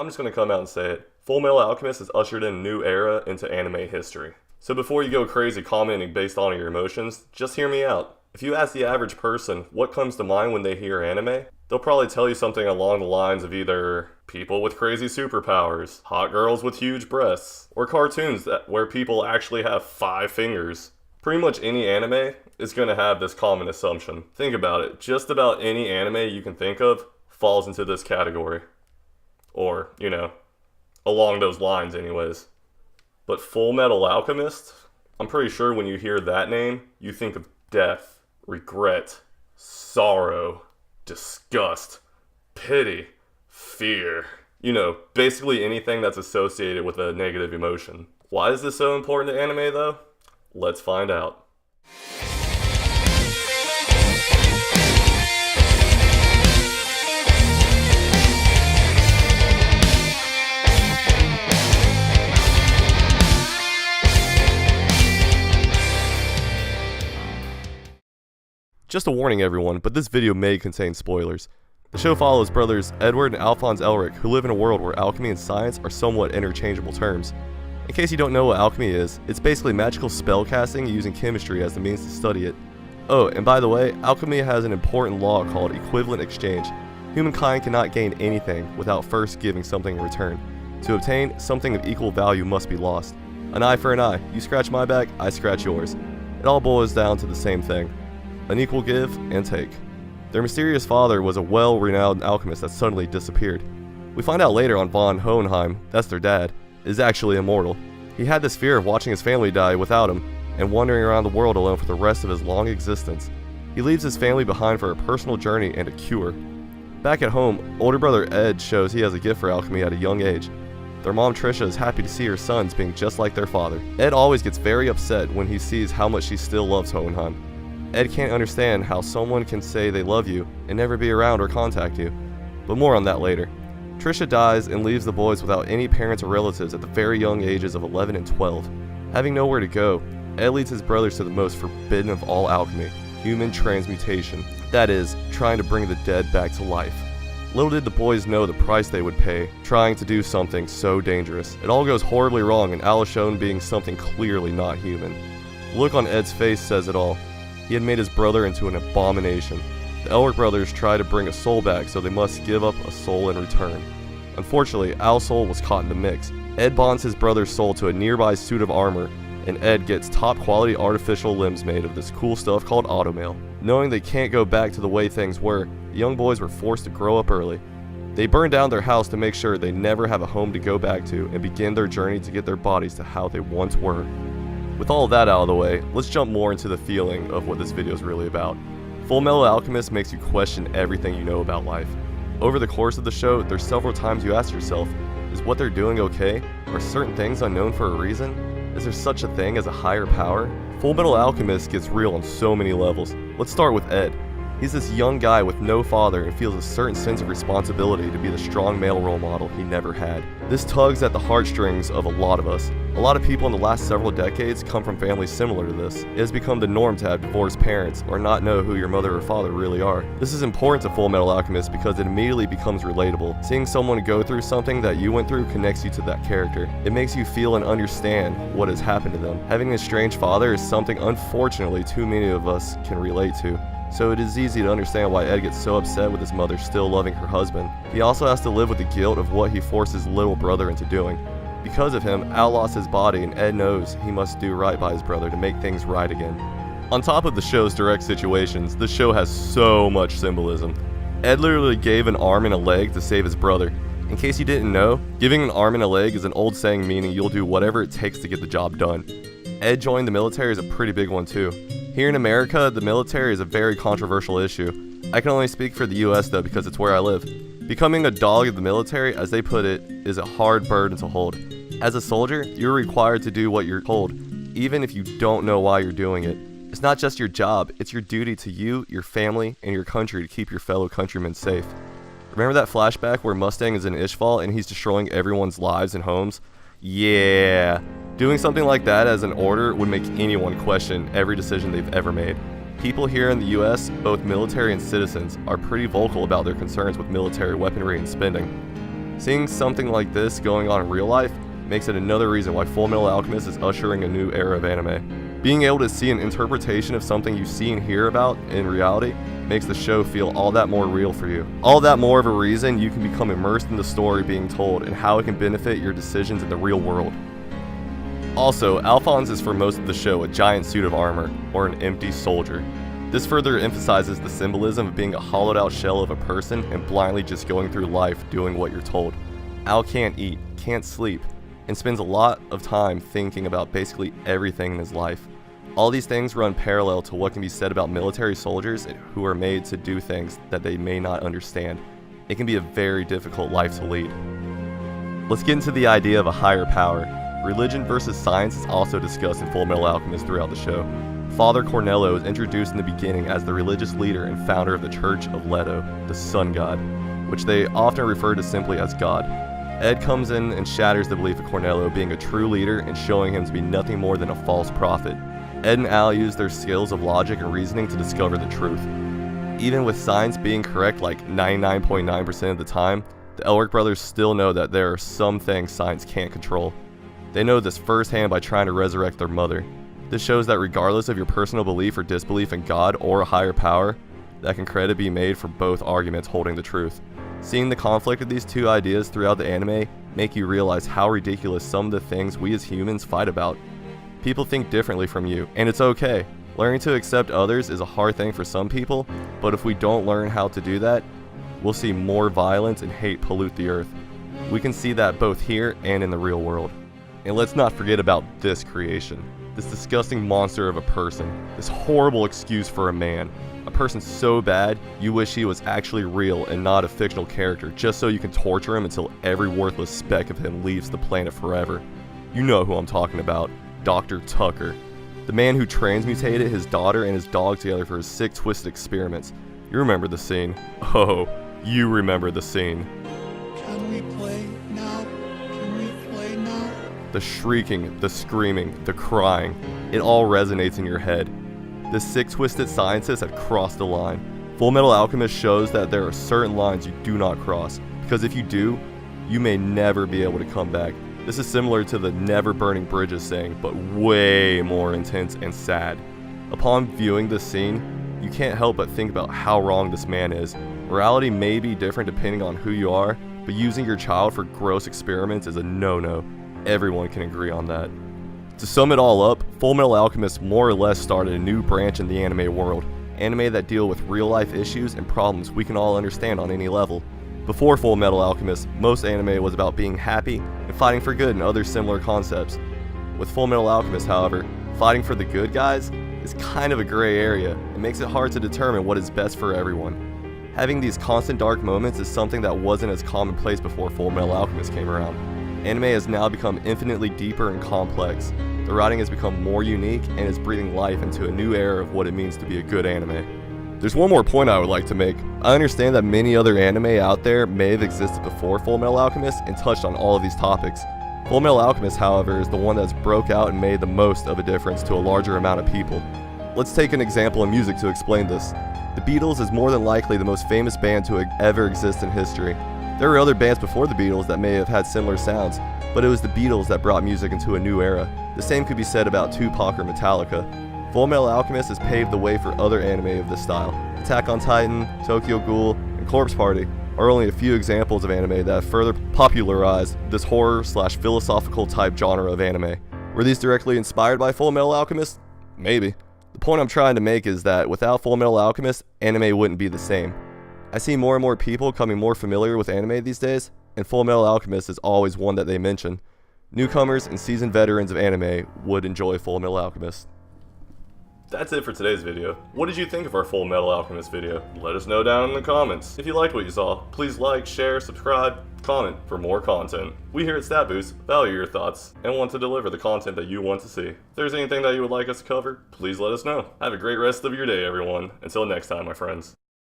I'm just gonna come out and say it. Fullmetal Alchemist has ushered in a new era into anime history. So before you go crazy commenting based on your emotions, just hear me out. If you ask the average person what comes to mind when they hear anime, they'll probably tell you something along the lines of either people with crazy superpowers, hot girls with huge breasts, or cartoons where people actually have 5 fingers. Pretty much any anime is going to have this common assumption. Think about it, just about any anime you can think of falls into this category. Or, along those lines anyways. But Fullmetal Alchemist? I'm pretty sure when you hear that name, you think of death, regret, sorrow, disgust, pity, fear. Basically anything that's associated with a negative emotion. Why is this so important to anime though? Let's find out. Just a warning everyone, but this video may contain spoilers. The show follows brothers Edward and Alphonse Elric, who live in a world where alchemy and science are somewhat interchangeable terms. In case you don't know what alchemy is, it's basically magical spell casting using chemistry as the means to study it. Oh, and by the way, alchemy has an important law called equivalent exchange. Humankind cannot gain anything without first giving something in return. To obtain, something of equal value must be lost. An eye for an eye. You scratch my back, I scratch yours. It all boils down to the same thing. An equal give and take. Their mysterious father was a well-renowned alchemist that suddenly disappeared. We find out later on von Hohenheim, that's their dad, is actually immortal. He had this fear of watching his family die without him and wandering around the world alone for the rest of his long existence. He leaves his family behind for a personal journey and a cure. Back at home, older brother Ed shows he has a gift for alchemy at a young age. Their mom Trisha is happy to see her sons being just like their father. Ed always gets very upset when he sees how much she still loves Hohenheim. Ed can't understand how someone can say they love you and never be around or contact you. But more on that later. Trisha dies and leaves the boys without any parents or relatives at the very young ages of 11 and 12. Having nowhere to go, Ed leads his brothers to the most forbidden of all alchemy, human transmutation. That is, trying to bring the dead back to life. Little did the boys know the price they would pay, trying to do something so dangerous. It all goes horribly wrong and Al is shown being something clearly not human. The look on Ed's face says it all. He had made his brother into an abomination. The Elric brothers try to bring a soul back, so they must give up a soul in return. Unfortunately, Al's soul was caught in the mix. Ed bonds his brother's soul to a nearby suit of armor, and Ed gets top quality artificial limbs made of this cool stuff called automail. Knowing they can't go back to the way things were, the young boys were forced to grow up early. They burn down their house to make sure they never have a home to go back to and begin their journey to get their bodies to how they once were. With all of that out of the way, let's jump more into the feeling of what this video is really about. Fullmetal Alchemist makes you question everything you know about life. Over the course of the show, there's several times you ask yourself, is what they're doing okay? Are certain things unknown for a reason? Is there such a thing as a higher power? Fullmetal Alchemist gets real on so many levels. Let's start with Ed. He's this young guy with no father and feels a certain sense of responsibility to be the strong male role model he never had. This tugs at the heartstrings of a lot of us. A lot of people in the last several decades come from families similar to this. It has become the norm to have divorced parents or not know who your mother or father really are. This is important to Fullmetal Alchemist because it immediately becomes relatable. Seeing someone go through something that you went through connects you to that character. It makes you feel and understand what has happened to them. Having an estranged father is something unfortunately too many of us can relate to. So it is easy to understand why Ed gets so upset with his mother still loving her husband. He also has to live with the guilt of what he forced his little brother into doing. Because of him, Al lost his body and Ed knows he must do right by his brother to make things right again. On top of the show's direct situations, this show has so much symbolism. Ed literally gave an arm and a leg to save his brother. In case you didn't know, giving an arm and a leg is an old saying meaning you'll do whatever it takes to get the job done. Ed joining the military is a pretty big one too. Here in America, the military is a very controversial issue. I can only speak for the US though because it's where I live. Becoming a dog of the military, as they put it, is a hard burden to hold. As a soldier, you're required to do what you're told, even if you don't know why you're doing it. It's not just your job, it's your duty to you, your family, and your country to keep your fellow countrymen safe. Remember that flashback where Mustang is in Ishval and he's destroying everyone's lives and homes? Yeah. Doing something like that as an order would make anyone question every decision they've ever made. People here in the US, both military and citizens, are pretty vocal about their concerns with military weaponry and spending. Seeing something like this going on in real life makes it another reason why Fullmetal Alchemist is ushering a new era of anime. Being able to see an interpretation of something you see and hear about in reality makes the show feel all that more real for you. All that more of a reason you can become immersed in the story being told and how it can benefit your decisions in the real world. Also, Alphonse is for most of the show a giant suit of armor, or an empty soldier. This further emphasizes the symbolism of being a hollowed out shell of a person and blindly just going through life doing what you're told. Al can't eat, can't sleep, and spends a lot of time thinking about basically everything in his life. All these things run parallel to what can be said about military soldiers who are made to do things that they may not understand. It can be a very difficult life to lead. Let's get into the idea of a higher power. Religion versus science is also discussed in Fullmetal Alchemist throughout the show. Father Cornello is introduced in the beginning as the religious leader and founder of the Church of Leto, the Sun God, which they often refer to simply as God. Ed comes in and shatters the belief of Cornello being a true leader and showing him to be nothing more than a false prophet. Ed and Al use their skills of logic and reasoning to discover the truth. Even with science being correct like 99.9% of the time, the Elric brothers still know that there are some things science can't control. They know this firsthand by trying to resurrect their mother. This shows that regardless of your personal belief or disbelief in God or a higher power, that can credit be made for both arguments holding the truth. Seeing the conflict of these two ideas throughout the anime make you realize how ridiculous some of the things we as humans fight about. People think differently from you, and it's okay. Learning to accept others is a hard thing for some people, but if we don't learn how to do that, we'll see more violence and hate pollute the earth. We can see that both here and in the real world. And let's not forget about this creation. This disgusting monster of a person. This horrible excuse for a man. A person so bad, you wish he was actually real and not a fictional character, just so you can torture him until every worthless speck of him leaves the planet forever. You know who I'm talking about. Dr. Tucker. The man who transmutated his daughter and his dog together for his sick, twisted experiments. You remember the scene. Oh, you remember the scene. Can we play now? Can we play now? The shrieking, the screaming, the crying, it all resonates in your head. This sick, twisted scientist had crossed the line. Fullmetal Alchemist shows that there are certain lines you do not cross, because if you do, you may never be able to come back. This is similar to the never burning bridges saying, but way more intense and sad. Upon viewing this scene, you can't help but think about how wrong this man is. Morality may be different depending on who you are, but using your child for gross experiments is a no-no. Everyone can agree on that. To sum it all up, Fullmetal Alchemist more or less started a new branch in the anime world. Anime that deal with real-life issues and problems we can all understand on any level. Before Fullmetal Alchemist, most anime was about being happy and fighting for good and other similar concepts. With Fullmetal Alchemist, however, fighting for the good guys is kind of a gray area and makes it hard to determine what is best for everyone. Having these constant dark moments is something that wasn't as commonplace before Fullmetal Alchemist came around. Anime has now become infinitely deeper and complex. The writing has become more unique and is breathing life into a new era of what it means to be a good anime. There's one more point I would like to make. I understand that many other anime out there may have existed before Fullmetal Alchemist and touched on all of these topics. Fullmetal Alchemist, however, is the one that's broke out and made the most of a difference to a larger amount of people. Let's take an example in music to explain this. The Beatles is more than likely the most famous band to ever exist in history. There were other bands before the Beatles that may have had similar sounds, but it was the Beatles that brought music into a new era. The same could be said about Tupac or Metallica. Fullmetal Alchemist has paved the way for other anime of this style. Attack on Titan, Tokyo Ghoul, and Corpse Party are only a few examples of anime that have further popularized this horror/philosophical type genre of anime. Were these directly inspired by Fullmetal Alchemist? Maybe. The point I'm trying to make is that without Fullmetal Alchemist, anime wouldn't be the same. I see more and more people becoming more familiar with anime these days, and Fullmetal Alchemist is always one that they mention. Newcomers and seasoned veterans of anime would enjoy Fullmetal Alchemist. That's it for today's video. What did you think of our Fullmetal Alchemist video? Let us know down in the comments. If you liked what you saw, please like, share, subscribe, comment for more content. We here at StatBoost value your thoughts and want to deliver the content that you want to see. If there's anything that you would like us to cover, please let us know. Have a great rest of your day, everyone. Until next time, my friends.